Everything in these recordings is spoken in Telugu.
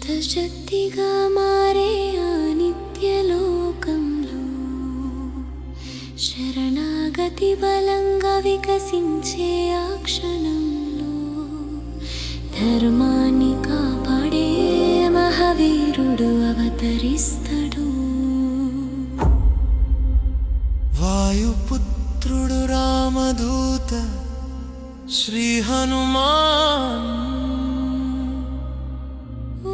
శక్తిగా మారే ఆ నిత్యలోకంలో శరణాగతి బలంగా వికసించే ఆ క్షణంలో ధర్మాన్ని కాపాడే మహావీరుడు అవతరిస్తాడు. వాయుపుత్రుడు రామదూత శ్రీ హనుమాన్,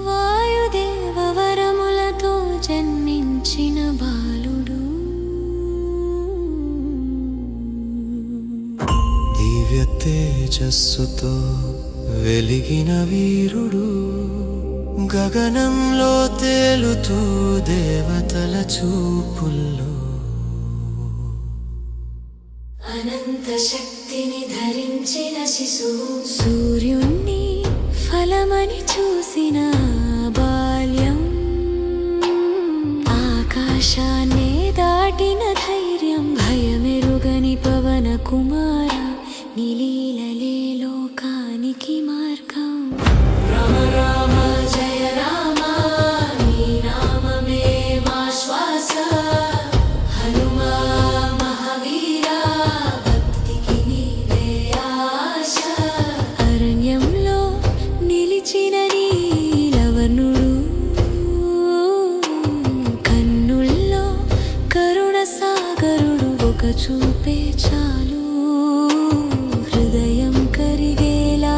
వాయుదేవ వరములతో జన్మించిన బాలుడు, దివ్య తేజస్సుతో వెలిగిన వీరుడు, గగనంలో తేలుతూ దేవతల చూపుల్లో అనంత శక్తిని ధరించిన శిశువు, సూర్యుణ్ణి ఫలమని చూసిన బాల్యం, ఆకాశాన్నే దాటిన ధైర్యం, భయమెరుగని పవన కుమార, నీలీలలే లోకానికి మార్గం. రామ రామ జయ రామ, నీ నామమే మా శ్వాస, హనుమా మహావీర, భక్తికి నీవే ఆశ. అరణ్యంలో నిలిచిన నీలవర్ణుడు, కన్నుల్లో కరుణ సాగరుడు, ఒక చూపే చాలు హృదయం కరిగేలా,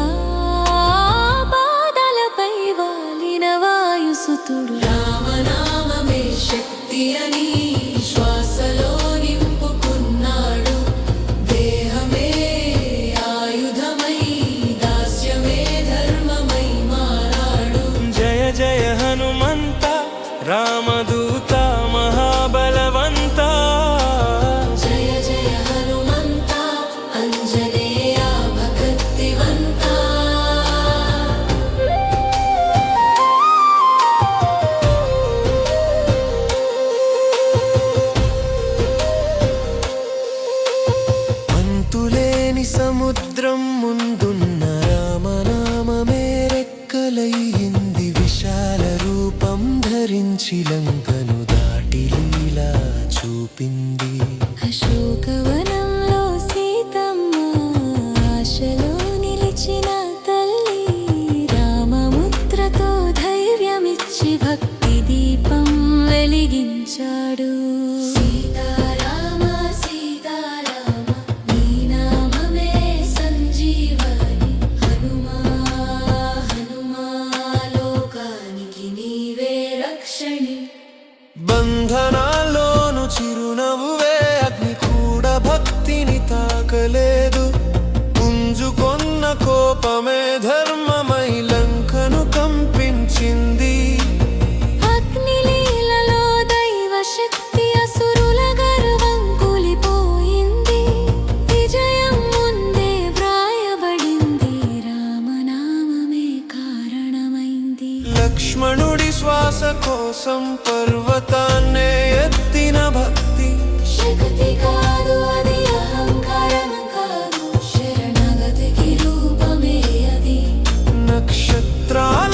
బాధలపై వాలిన వాయుసుతుడు. రామనామమే శక్తి అని శ్వాసలో నింపుకున్నాడు, దేహమే ఆయుధమై దాస్యమే ధర్మమై మారాడు. జయ జయ హనుమంత రామదూత మహాబలవంత, జయ జయ హనుమంత అంజనేయ భక్తివంత. అంతులేని సముద్రం ముందున్న రామనామమే రెక్కలయ్యింది, విశాల రూపం ధరించి లంకను దాటి లీలా చూపింది. అశోకవనంలో సీతమ్మ ఆశలో నిలిచిన తల్లి, రామముద్రతో ధైర్యమిచ్చి భక్తి దీపం వెలిగించాడు. సీతారామ సీతారామ, నీ నామమే సంజీవని, హనుమా హనుమా లోకానికి నీవే రక్షణి. బంధనాల్లోను చిరునవ్వే అగ్ని కూడా భక్తిని తాకలేదు, పుంజుకొన్న కోపమే ధర్మమై లంకను కంపించింది. అగ్నిలీలలో దైవ శక్తి, అసురుల గర్వం కూలిపోయింది, విజయం ముందే వ్రాయబడింది, రామనామమే కారణమైంది. లక్ష్మణుడి శ్వాస కోసం పర్వతాన్నే ఎత్తిన భక్తి, శక్తి కాదు అది, అహంకారం కాదు, శరణగతికి రూపమే అది. నక్షత్రాల